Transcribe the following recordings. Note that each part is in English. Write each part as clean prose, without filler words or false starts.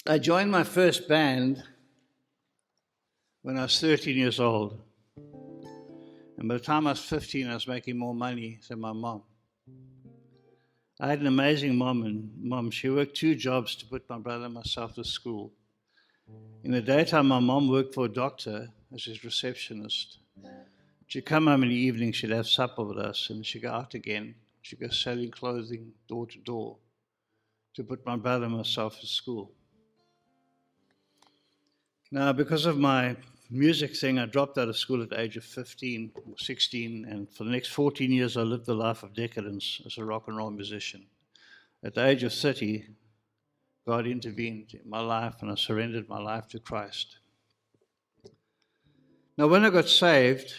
I joined my first band when I was 13 years old. And by the time I was 15, I was making more money than my mom. I had an amazing mom. She worked 2 jobs to put my brother and myself to school. In the daytime, my mom worked for a doctor as his receptionist. She'd come home in the evening, she'd have supper with us, and she'd go out again. She'd go selling clothing door to door to put my brother and myself to school. Now, because of my music thing, I dropped out of school at the age of 15 or 16, and for the next 14 years, I lived the life of decadence as a rock and roll musician. At the age of 30, God intervened in my life, and I surrendered my life to Christ. Now, when I got saved,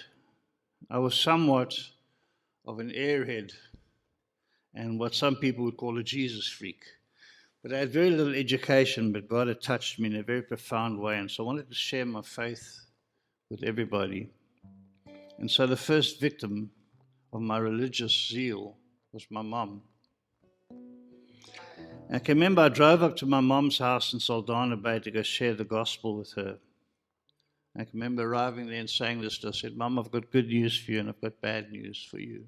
I was somewhat of an airhead and what some people would call a Jesus freak. But I had very little education, but God had touched me in a very profound way, and so I wanted to share my faith with everybody. And so the first victim of my religious zeal was my mom. I can remember I drove up to my mom's house in Saldanha Bay to go share the gospel with her. I can remember arriving there and saying this to her. I said, "Mom, I've got good news for you and I've got bad news for you."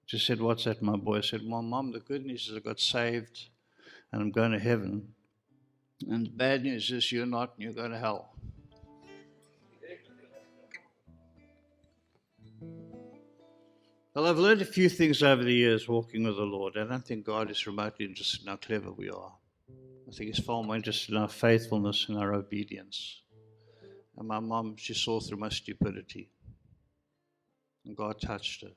She said, "What's that, my boy?" I said, "Well, Mom, the good news is I got saved and I'm going to heaven. And the bad news is you're not and you're going to hell." Well, I've learned a few things over the years walking with the Lord. I don't think God is remotely interested in how clever we are. I think He's far more interested in our faithfulness and our obedience. And my mom, she saw through my stupidity. And God touched her.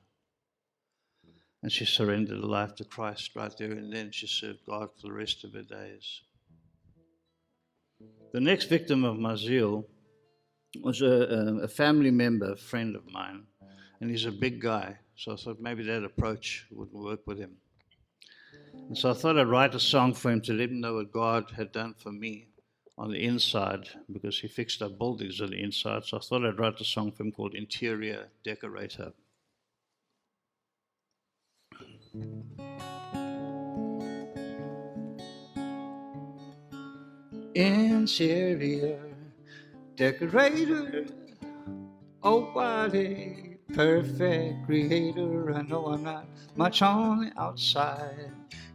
And she surrendered her life to Christ right there and then. She served God for the rest of her days. The next victim of my zeal was a family member, a friend of mine. And he's a big guy. So I thought maybe that approach wouldn't work with him. And so I thought I'd write a song for him to let him know what God had done for me on the inside, because he fixed up buildings on the inside. So I thought I'd write a song for him called Interior Decorator. Interior decorator, oh, what a perfect creator. I know I'm not much on the outside.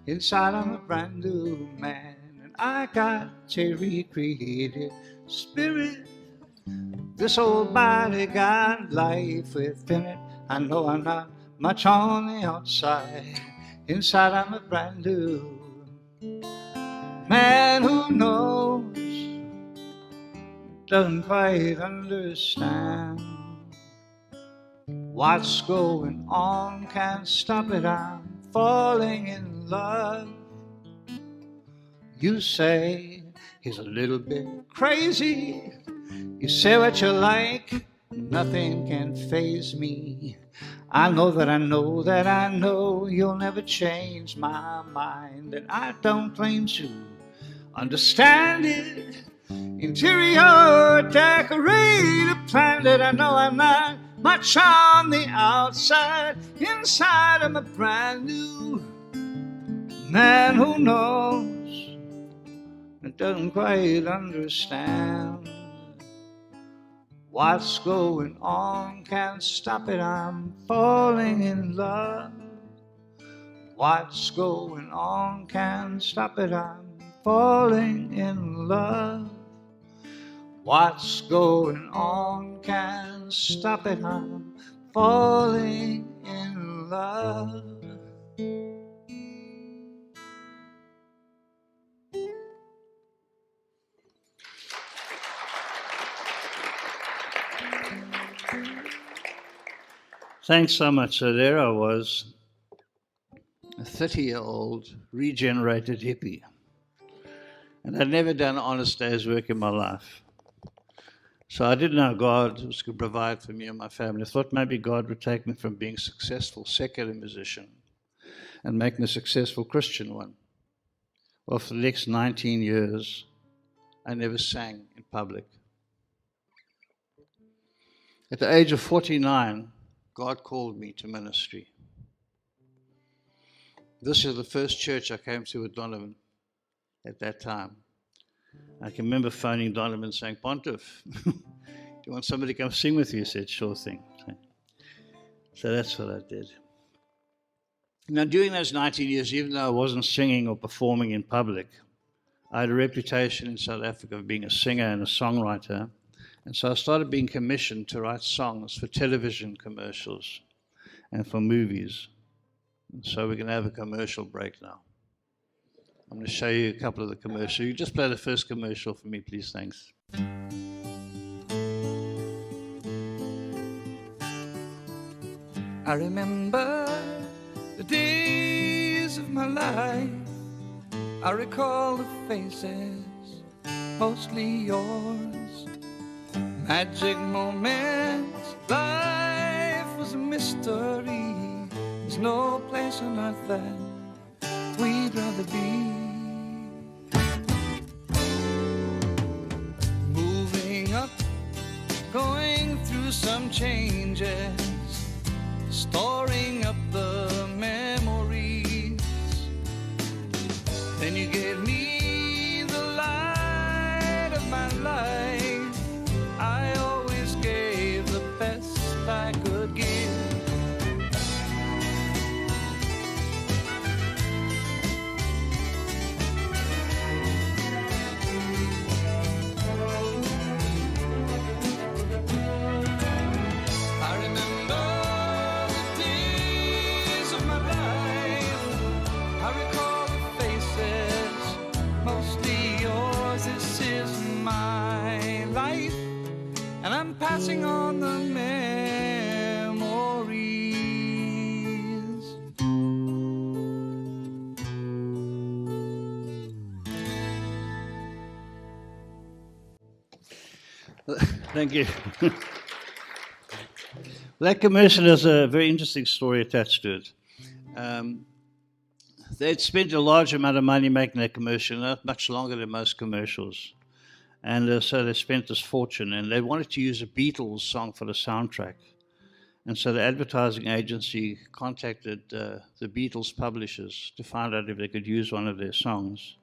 Inside I'm a brand new man, and I got a recreated spirit. This old body got life within it. I know I'm not much on the outside. Inside I'm a brand new man who knows, doesn't quite understand what's going on, can't stop it, I'm falling in love. You say he's a little bit crazy, you say what you like, nothing can faze me. I know that I know that I know you'll never change my mind, and I don't claim to understand it. Interior decorator planet, I know I'm not much on the outside. Inside I'm a brand new man who knows and doesn't quite understand what's going on, can't stop it, I'm falling in love. What's going on, can't stop it, I'm falling in love. What's going on, can't stop it, I'm falling in love. Thanks so much. So there I was, a 30-year-old regenerated hippie. And I'd never done an honest day's work in my life. So I didn't know God was going to provide for me and my family. I thought maybe God would take me from being a successful secular musician and make me a successful Christian one. Well, for the next 19 years, I never sang in public. At the age of 49, God called me to ministry. This is the first church I came to with Donovan at that time. I can remember phoning Donovan saying, Pontiff, do you want somebody to come sing with you? He said, sure thing. So that's what I did. Now, during those 19 years, even though I wasn't singing or performing in public, I had a reputation in South Africa of being a singer and a songwriter. And so I started being commissioned to write songs for television commercials and for movies. And so we're going to have a commercial break now. I'm going to show you a couple of the commercials. You just play the first commercial for me, please. Thanks. I remember the days of my life. I recall the faces, mostly yours. Magic moments, life was a mystery. There's no place on earth that we'd rather be. Moving up, going through some changes, storing up the memories. Then you gave me the light of my life. I always gave the best I could give. Passing on the memories. Thank you. That commercial has a very interesting story attached to it. They'd spent a large amount of money making that commercial, not much longer than most commercials. And so they spent this fortune, and they wanted to use a Beatles song for the soundtrack. And so the advertising agency contacted the Beatles publishers to find out if they could use one of their songs.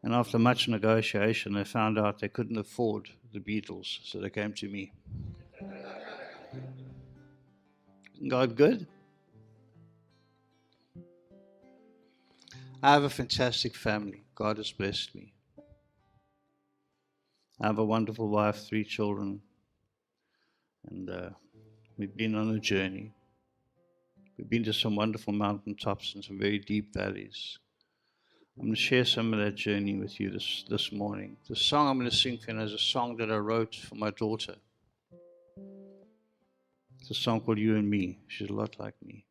And after much negotiation, they found out they couldn't afford the Beatles, so they came to me. God good? I have a fantastic family. God has blessed me. I have a wonderful wife, 3 children, and we've been on a journey. We've been to some wonderful mountaintops and some very deep valleys. I'm going to share some of that journey with you this morning. The song I'm going to sing for you is a song that I wrote for my daughter. It's a song called You and Me. She's a lot like me.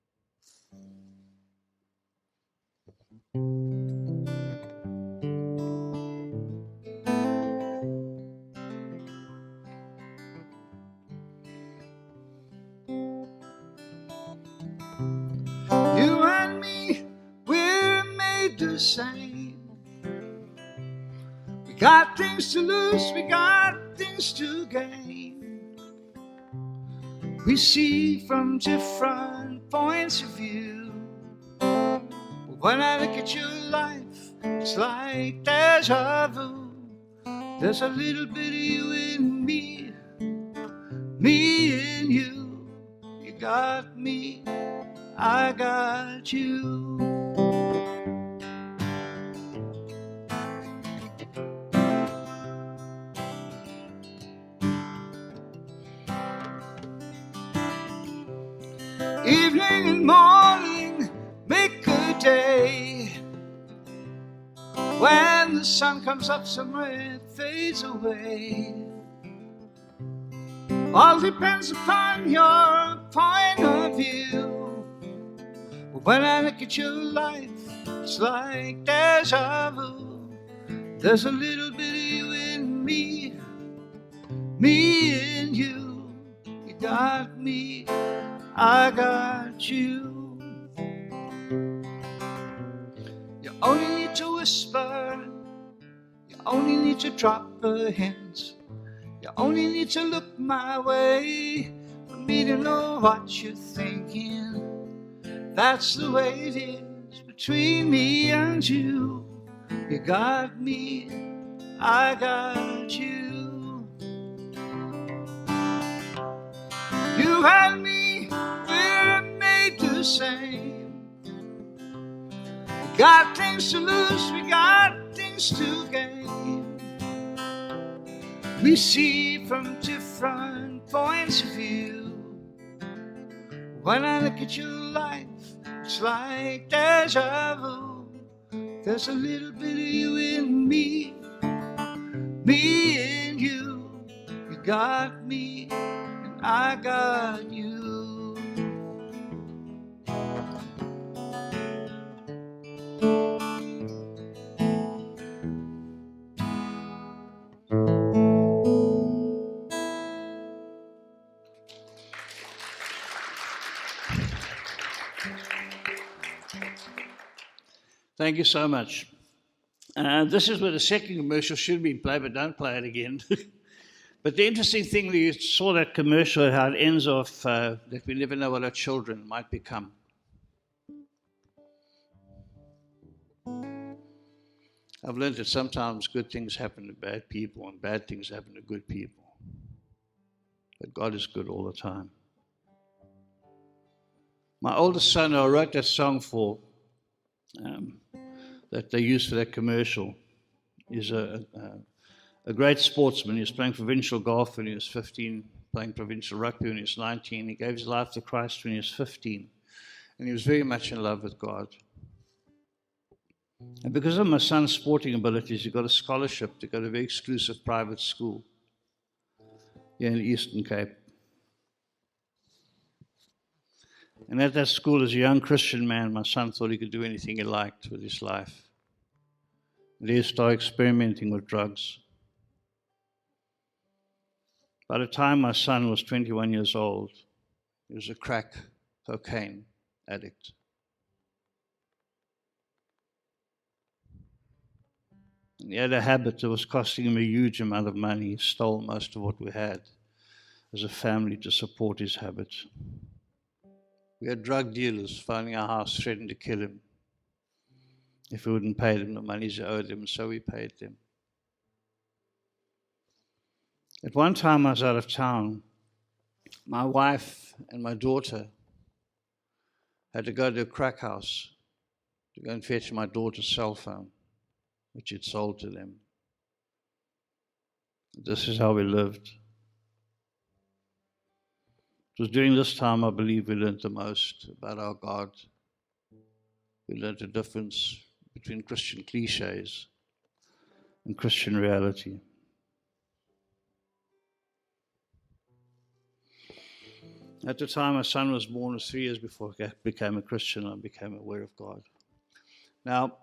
You and me, we're made the same. We got things to lose, we got things to gain. We see from different points of view. But when I look at your life, it's like deja vu. There's a little bit of you in me, me and you. You got me, I got you. Evening and morning make a day. When the sun comes up somewhere it fades away. All depends upon your point of view. But when I look at your life, it's like deja vu. There's a little bit of you in me, me and you. You got me, I got you. You only need to whisper, you only need to drop a hint. You only need to look my way for me to know what you're thinking. That's the way it is between me and you. You got me, I got you. You and me, we're made the same. We got things to lose, we got things to gain. We see from different points of view. When I look at your life, it's like deja vu. There's a little bit of you in me and you. You got me, and I got you. Thank you so much. This is where the second commercial should be played, but don't play it again. But the interesting thing, you saw that commercial, how it ends off, that we never know what our children might become. I've learned that sometimes good things happen to bad people and bad things happen to good people. But God is good all the time. My oldest son, who I wrote that song for, that they used for that commercial, is a great sportsman. He was playing provincial golf when he was 15, playing provincial rugby when he was 19. He gave his life to Christ when he was 15. And he was very much in love with God. And because of my son's sporting abilities, he got a scholarship to go to a very exclusive private school here in the Eastern Cape. And at that school, as a young Christian man, my son thought he could do anything he liked with his life. And he started experimenting with drugs. By the time my son was 21 years old, he was a crack cocaine addict. And he had a habit that was costing him a huge amount of money. He stole most of what we had as a family to support his habits. We had drug dealers phoning our house, threatening to kill him if we wouldn't pay them the money he owed them, so we paid them. At one time I was out of town. My wife and my daughter had to go to a crack house to go and fetch my daughter's cell phone, which he'd sold to them. This is how we lived. It was during this time, I believe, we learned the most about our God. We learned the difference between Christian cliches and Christian reality. At the time my son was born, it was 3 years before I became a Christian, I became aware of God. Now,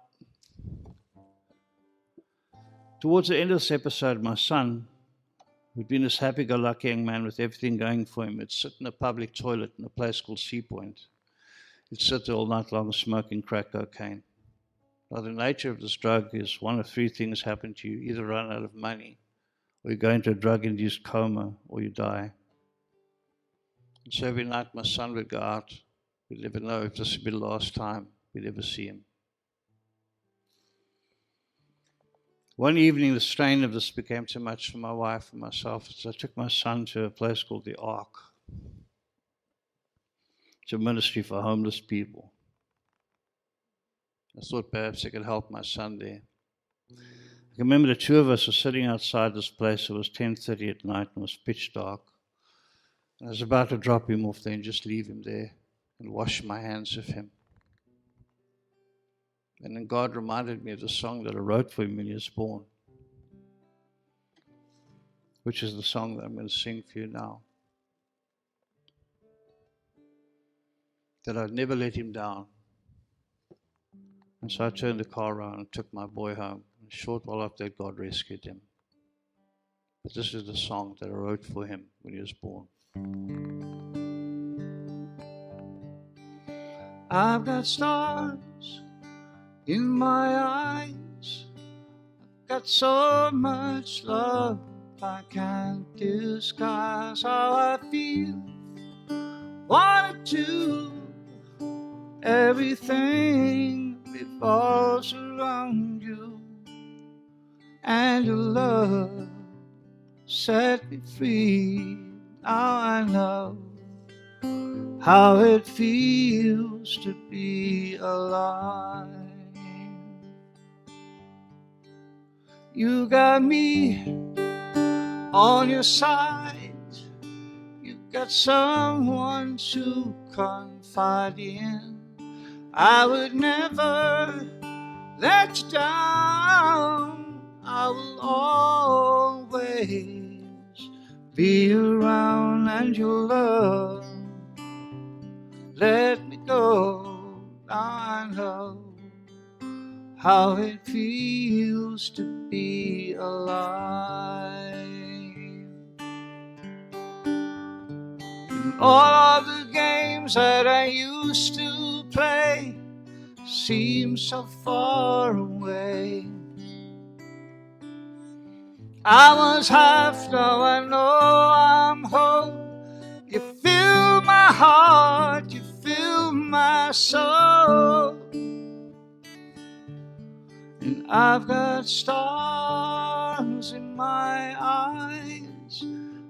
towards the end of this episode, my son, who'd been this happy-go-lucky young man with everything going for him, would sit in a public toilet in a place called Sea Point. He'd sit there all night long smoking crack cocaine. Now, the nature of this drug is one of three things happen to you. You either run out of money, or you go into a drug-induced coma, or you die. And so every night my son would go out. We'd never know if this would be the last time we'd ever see him. One evening, the strain of this became too much for my wife and myself, so I took my son to a place called the Ark. It's a ministry for homeless people. I thought perhaps I could help my son there. I can remember the two of us were sitting outside this place. It was 10:30 at night and it was pitch dark. And I was about to drop him off there and just leave him there and wash my hands of him. And then God reminded me of the song that I wrote for him when he was born, which is the song that I'm going to sing for you now. That I'd never let him down. And so I turned the car around and took my boy home. And a short while after that, God rescued him. But this is the song that I wrote for him when he was born. I've got stars in my eyes. I've got so much love I can't disguise how I feel. Wanted to everything revolves around you. and your love set me free. Now I know how it feels to be alive. You got me on your side. You got someone to confide in. I would never let you down. I will always be around, and your love let me go. Now I know how it feels to be alive. And all of the games that I used to play seem so far away. I was half, now I know I'm whole. You fill my heart, you fill my soul. And I've got stars in my eyes.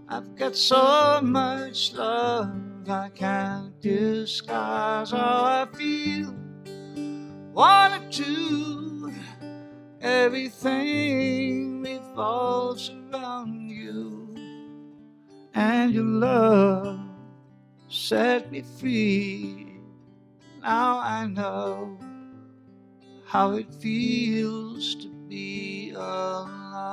I've got so much love I can't disguise. How I feel, wanna do, everything revolves around you, and your love set me free. Now I know how it feels to be alive.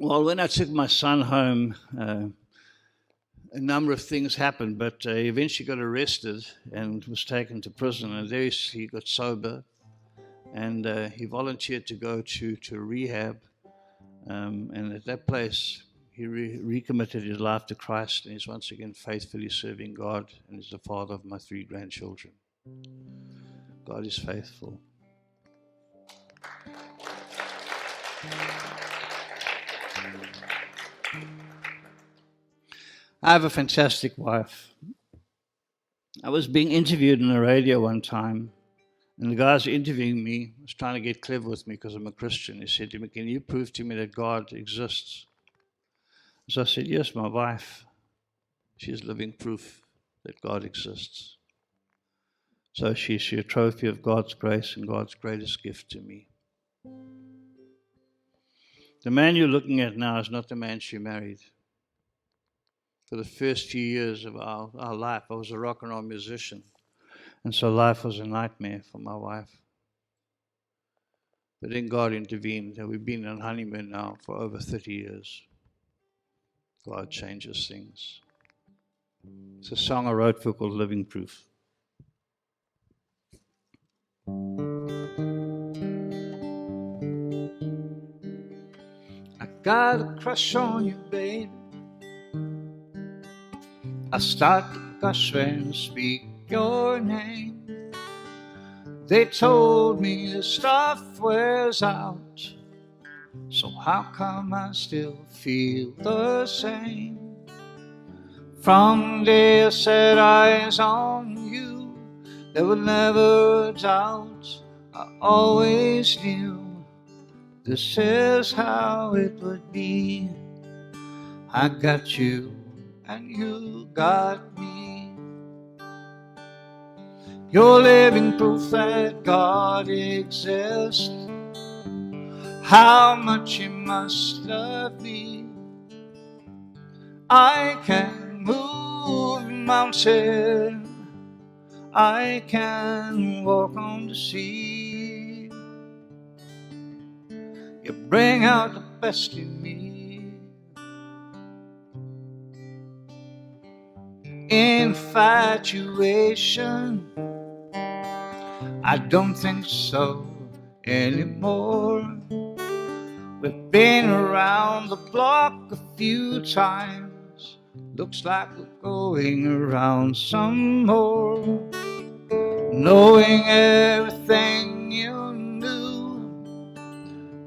Well, when I took my son home, a number of things happened, but he eventually got arrested and was taken to prison, and there he got sober, and he volunteered to go to rehab, and at that place he recommitted his life to Christ, and he's once again faithfully serving God, and is the father of my 3 grandchildren. God is faithful. I have a fantastic wife. I was being interviewed on the radio one time, and the guys interviewing me was trying to get clever with me because I'm a Christian. He said to me, "Can you prove to me that God exists?" So I said, "Yes, my wife. She's living proof that God exists. So she's a trophy of God's grace and God's greatest gift to me." The man you're looking at now is not the man she married. For the first few years of our life, I was a rock and roll musician, and so life was a nightmare for my wife. But then God intervened, and we've been on honeymoon now for over 30 years. God changes things. It's a song I wrote for called Living Proof. I got a crush on you, baby. I start to gush when I speak your name. They told me the stuff wears out, so how come I still feel the same? From the day I set eyes on you, there was never a doubt. I always knew this is how it would be. I got you and you got me. You're living proof that God exists. How much you must love me. I can move a mountain, I can walk on the sea. You bring out the best in me. Infatuation, I don't think so anymore. We've been around the block a few times. Looks like we're going around some more. Knowing everything you knew,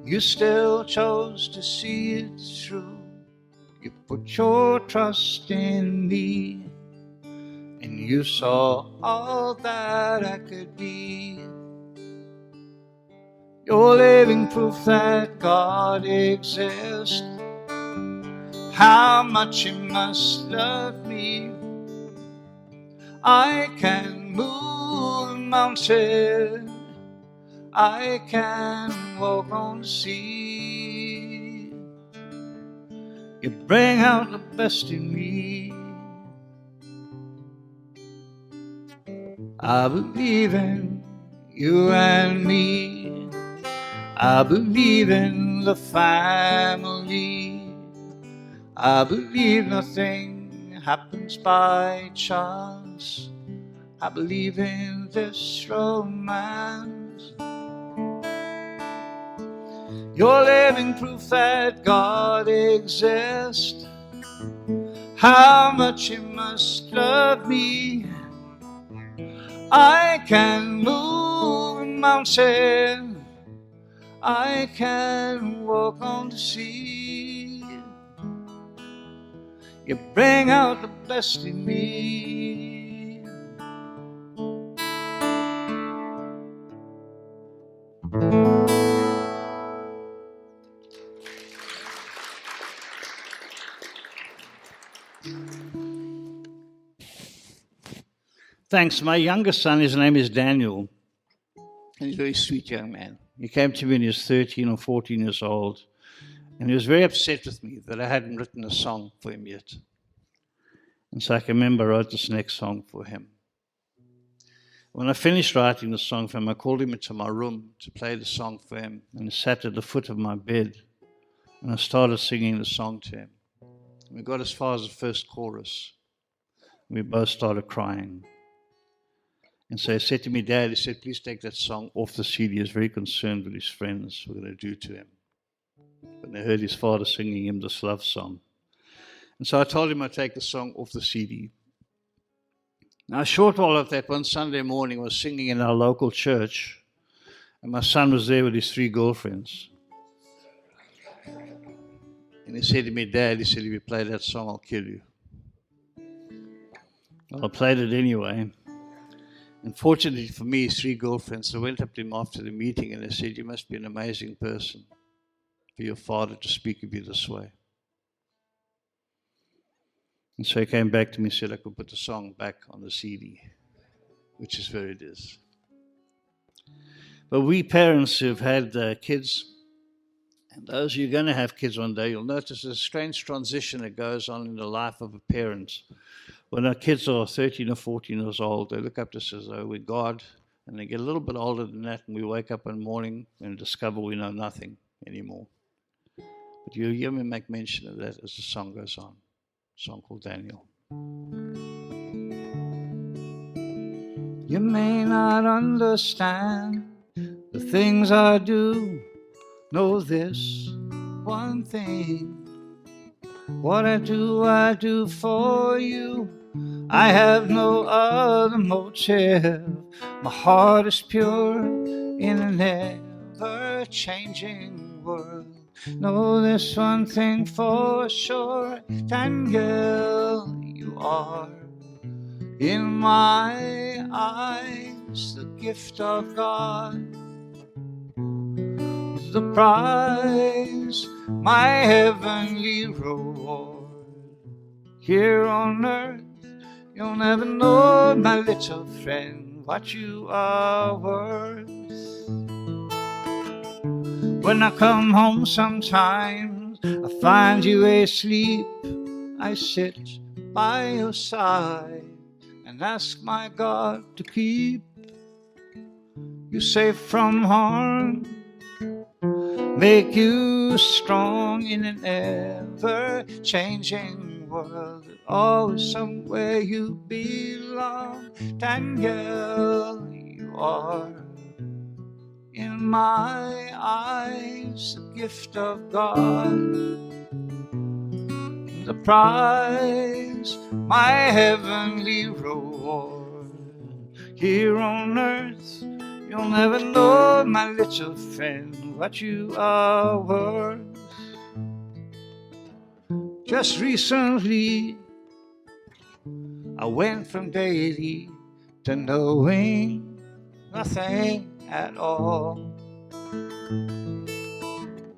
you still chose to see it through. You put your trust in me, and you saw all that I could be. You're living proof that God exists. How much you must love me. I can move a mountain, I can walk on the sea. You bring out the best in me. I believe in you and me. I believe in the family. I believe nothing happens by chance. I believe in this romance. You're living proof that God exists. How much you must love me. I can move a mountain, I can walk on the sea. You bring out the best in me. Thanks. My youngest son, his name is Daniel, and he's a very sweet young man. He came to me when he was 13 or 14 years old, and he was very upset with me that I hadn't written a song for him yet. And so I can remember I wrote this next song for him. When I finished writing the song for him, I called him into my room to play the song for him, and he sat at the foot of my bed, and I started singing the song to him. We got as far as the first chorus. We both started crying. And so he said to me, Dad, he said, please take that song off the CD. He was very concerned with his friends were going to do to him. When they heard his father singing him this love song. And so I told him I'd take the song off the CD. Now, a short while of that, one Sunday morning, I was singing in our local church, and my son was there with his 3 girlfriends. And he said to me, Dad, he said, if you play that song, I'll kill you. Well, I played it anyway. And fortunately for me, his 3 girlfriends, I went up to him after the meeting and they said, you must be an amazing person for your father to speak of you this way. And so he came back to me and said I could put the song back on the CD, which is where it is. But we parents who've had kids, and those of you who are going to have kids one day, you'll notice a strange transition that goes on in the life of a parent. When our kids are 13 or 14 years old, they look up to us as though we're God, and they get a little bit older than that, and we wake up in the morning and discover we know nothing anymore. But you hear me make mention of that as the song goes on. A song called Daniel. You may not understand the things I do. Know this one thing. What I do for you. I have no other motive. My heart is pure in an ever-changing world. Know this one thing for sure, Daniel, you are in my eyes the gift of God, the prize, my heavenly reward. Here on earth, you'll never know, my little friend, what you are worth. When I come home sometimes, I find you asleep. I sit by your side and ask my God to keep you safe from harm, make you strong in an ever-changing world. Always somewhere you belong, Daniel, you are in my eyes the gift of God, the prize, my heavenly reward. Here on earth, you'll never know, my little friend, what you are worth. Just recently, I went from daily to knowing nothing at all.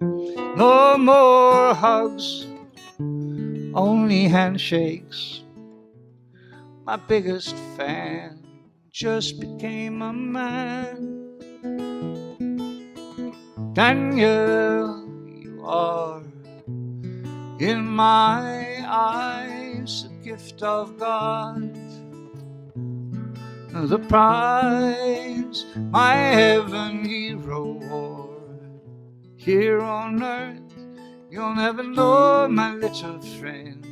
No more hugs, only handshakes. My biggest fan just became a man. Daniel, you are in my eyes a gift of God. The prize, my heavenly reward. Here on earth, you'll never know, my little friend.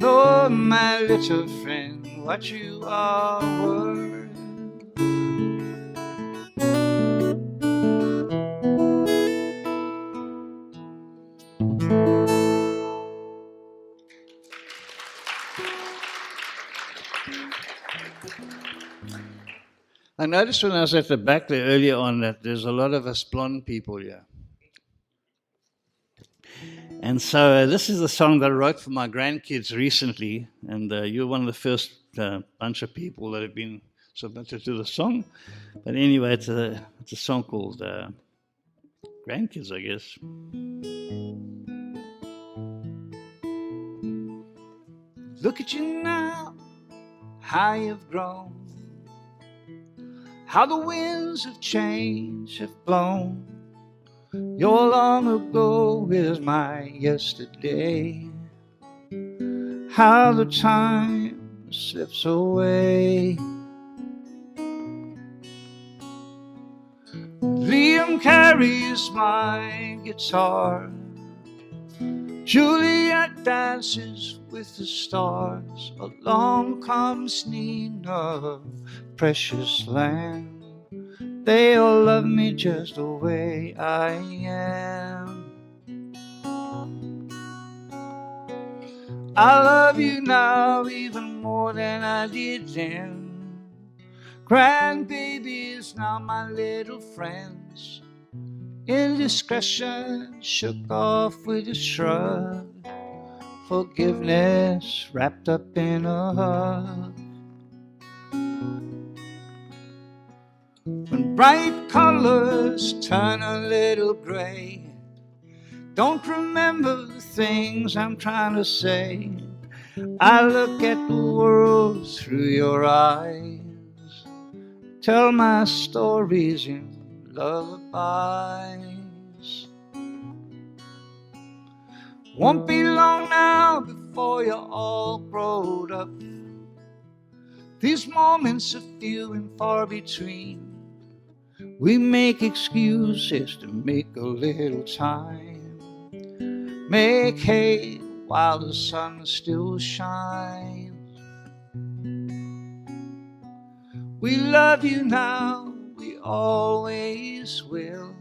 Know, my little friend, what you are worth. I noticed when I was at the back there earlier on that there's a lot of us blonde people here. And so this is a song that I wrote for my grandkids recently, and you're one of the first bunch of people that have been submitted to the song. But anyway, it's a song called Grandkids, I guess. Look at you now, how you've grown, how the winds of change have blown. Your long ago is my yesterday. How the time slips away. Liam carries my guitar. Juliet dances with the stars. Along comes Nina, precious lamb. They all love me just the way I am. I love you now even more than I did then. Grandbabies now my little friends. Indiscretion shook off with a shrug. Forgiveness wrapped up in a hug. When bright colors turn a little gray, don't remember the things I'm trying to say. I look at the world through your eyes, tell my stories in lullabies. Won't be long now before you're all grown up. These moments are few and far between. We make excuses to make a little time. Make hay while the sun still shines. We love you now, we always will.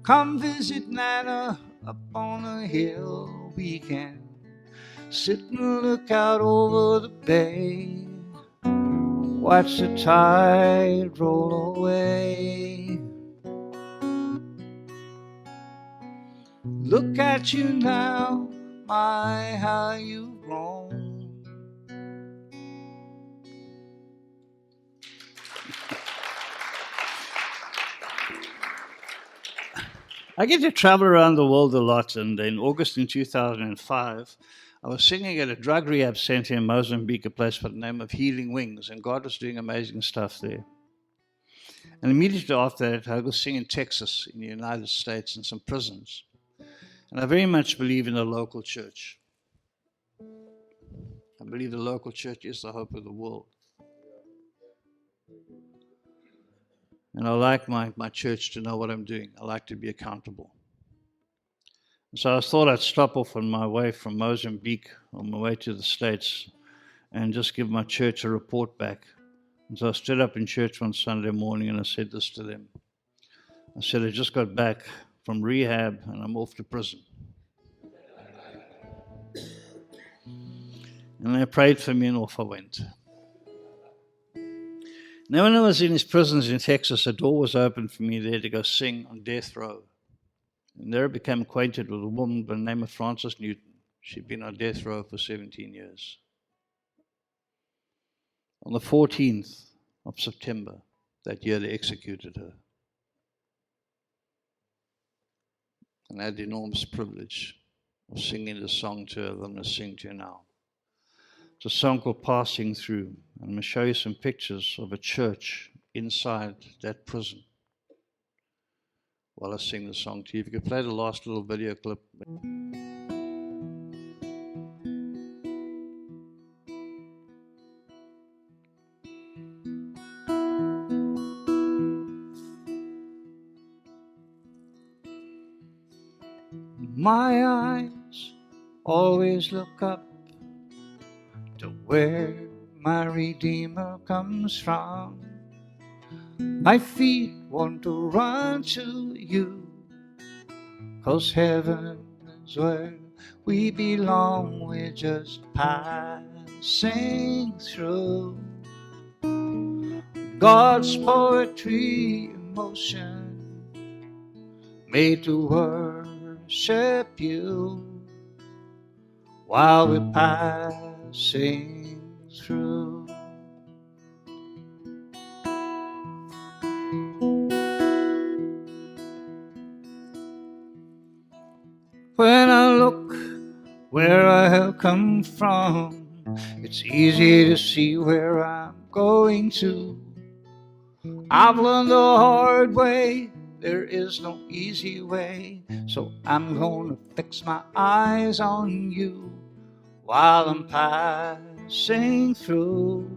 Come visit Nana up on a hill. We can sit and look out over the bay. Watch the tide roll away. Look at you now, my, how you've grown. I get to travel around the world a lot, and in August in 2005, I was singing at a drug rehab center in Mozambique, a place by the name of Healing Wings, and God was doing amazing stuff there. And immediately after that, I was singing in Texas, in the United States, in some prisons. And I very much believe in the local church. I believe the local church is the hope of the world. And I like my church to know what I'm doing. I like to be accountable. So I thought I'd stop off on my way from Mozambique, on my way to the States, and just give my church a report back. And so I stood up in church one Sunday morning and I said this to them. I said, I just got back from rehab and I'm off to prison. And they prayed for me and off I went. Now when I was in his prisons in Texas, a door was opened for me there to go sing on death row. And there I became acquainted with a woman by the name of Frances Newton. She'd been on death row for 17 years. On the 14th of September that year, they executed her. And I had the enormous privilege of singing the song to her that I'm going to sing to you now. It's a song called Passing Through. And I'm going to show you some pictures of a church inside that prison while I sing the song to you. If you could play the last little video clip. My eyes always look up to where my Redeemer comes from. My feet want to run to you, 'cause heaven is where we belong. We're just passing through. God's poetry in motion, made to worship you while we're passing through. When I look where I have come from, it's easy to see where I'm going to. I've learned the hard way, there is no easy way, so I'm gonna fix my eyes on you while I'm passing through.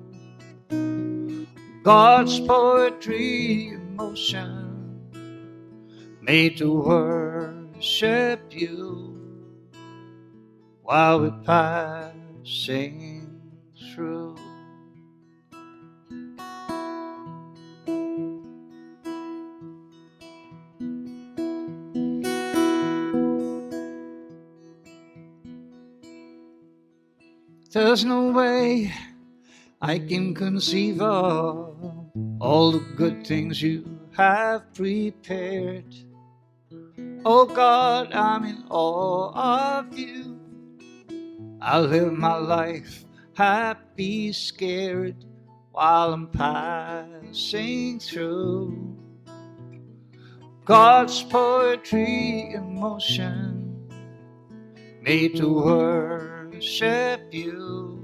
God's poetry in motion, made to worship you while we're passing through. There's no way I can conceive of all the good things you have prepared. Oh God, I'm in awe of you. I'll live my life happy, scared, while I'm passing through. God's poetry in motion, made to worship you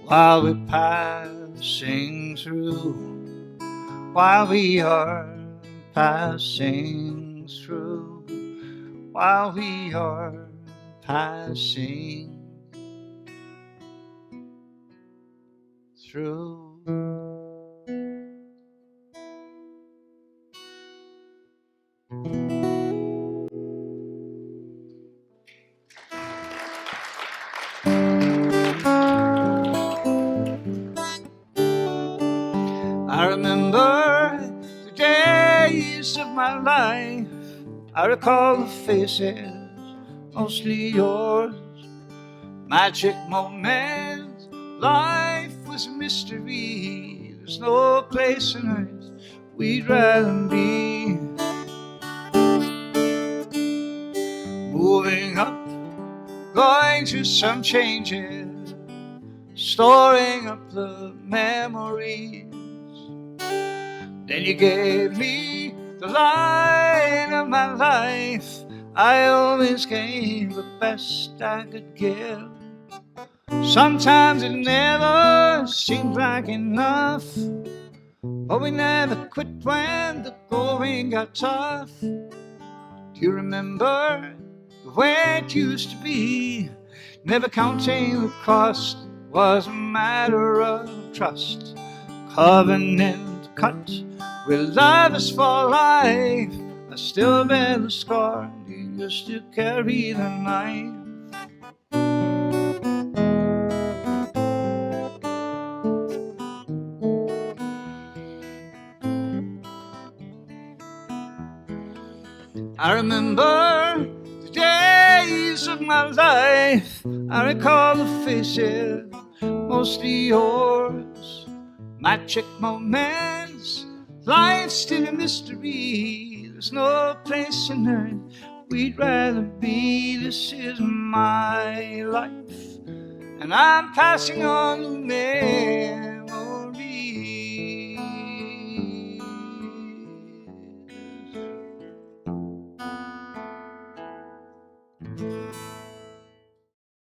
while we're passing through. While we are passing through. While we are passing through. I remember the days of my life. I recall the faces, mostly yours. Magic moments, life was a mystery. There's no place on earth we'd rather be. Moving up, going through some changes, storing up the memories. Then you gave me the light of my life. I always gave the best I could give. Sometimes it never seemed like enough, but we never quit when the going got tough. Do you remember the way it used to be? Never counting the cost was a matter of trust. Covenant cut, where love is for life. I still bear the scar, you used to carry the knife. I remember the days of my life. I recall the faces, mostly yours. Magic moments, life's still a mystery. There's no place on earth we'd rather be. This is my life, and I'm passing on the